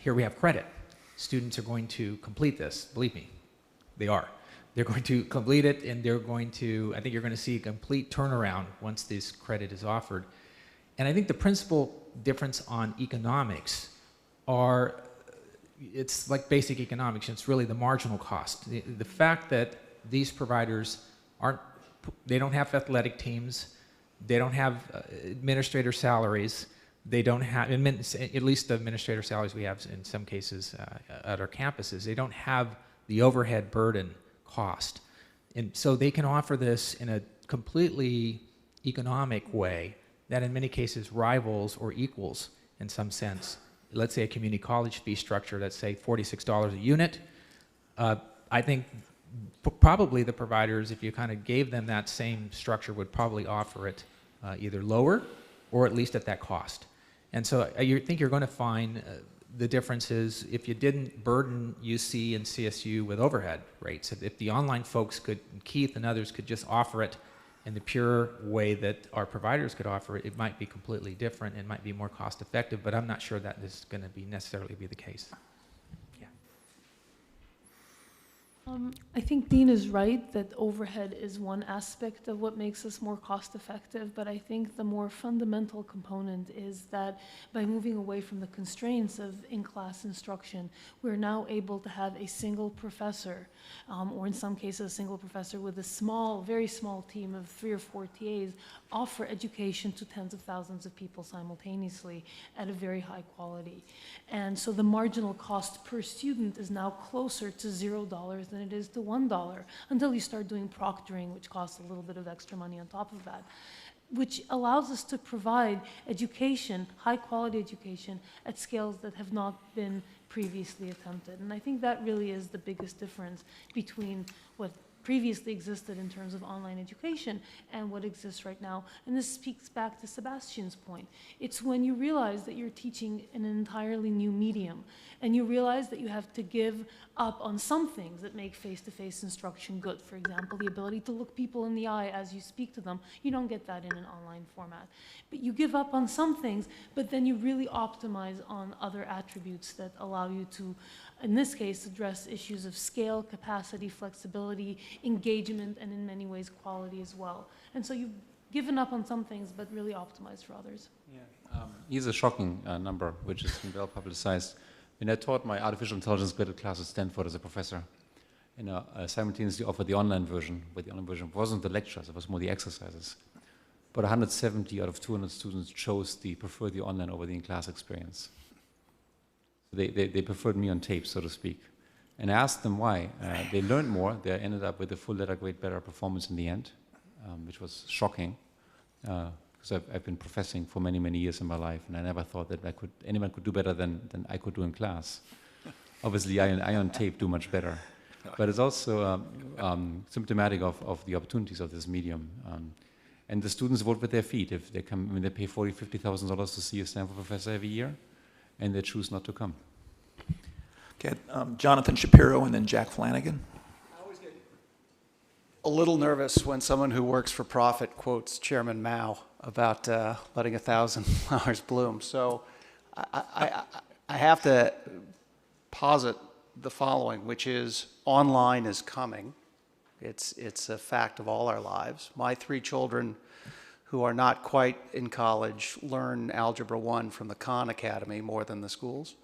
here we have credit. Students are going to complete this. Believe me, they are. They're going to complete it, and they're going to, I think you're going to see a complete turnaround once this credit is offered. And I think the principal difference on economics are, it's like basic economics, it's really the marginal cost. The fact that these providers they don't have athletic teams, they don't have administrator salaries, they don't have, at least the administrator salaries we have in some cases at our campuses, they don't have the overhead burden cost. And so they can offer this in a completely economic way that in many cases rivals or equals, in some sense, let's say a community college fee structure that's say $46 a unit. I think probably the providers, if you kind of gave them that same structure, would probably offer it either lower or at least at that cost. And so I think you're going to find the difference is if you didn't burden UC and CSU with overhead rates, if the online folks could, Keith and others could just offer it in the pure way that our providers could offer it, it might be completely different and might be more cost effective, but I'm not sure that is going to be necessarily be the case. Yeah. I think Dean is right that overhead is one aspect of what makes us more cost effective, but I think the more fundamental component is that by moving away from the constraints of in-class instruction, we're now able to have a single professor, or in some cases a single professor with a small, very small team of 3 or 4 TAs, offer education to tens of thousands of people simultaneously at a very high quality. And so the marginal cost per student is now closer to $0 than it is to $1 until you start doing proctoring, which costs a little bit of extra money on top of that, which allows us to provide education, high quality education, at scales that have not been previously attempted. And I think that really is the biggest difference between what previously existed in terms of online education and what exists right now. And this speaks back to Sebastian's point. It's when you realize that you're teaching in an entirely new medium and you realize that you have to give up on some things that make face-to-face instruction good. For example, the ability to look people in the eye as you speak to them. You don't get that in an online format. But you give up on some things, but then you really optimize on other attributes that allow you to, in this case, address issues of scale, capacity, flexibility, engagement, and in many ways quality as well. And so you've given up on some things, but really optimized for others. Yeah. Here's a shocking number, which has been well publicized. When I taught my artificial intelligence credit class at Stanford as a professor, simultaneously offered the online version, but the online version wasn't the lectures, it was more the exercises. But 170 out of 200 students preferred the online over the in-class experience. They preferred me on tape, so to speak. And I asked them why. They learned more. They ended up with a full letter grade better performance in the end, which was shocking, because I've been professing for many, many years in my life, and I never thought that anyone could do better than I could do in class. Obviously, I on tape do much better. But it's also symptomatic of the opportunities of this medium. And the students vote with their feet. If they come, when they pay $40,000, $50,000 to see a Stanford professor every year, and they choose not to come. Okay, Jonathan Shapiro and then Jack Flanagan. I always get a little nervous when someone who works for profit quotes Chairman Mao about letting 1,000 flowers bloom. So I have to posit the following, which is online is coming. It's a fact of all our lives. My 3 children who are not quite in college learn Algebra 1 from the Khan Academy more than the schools.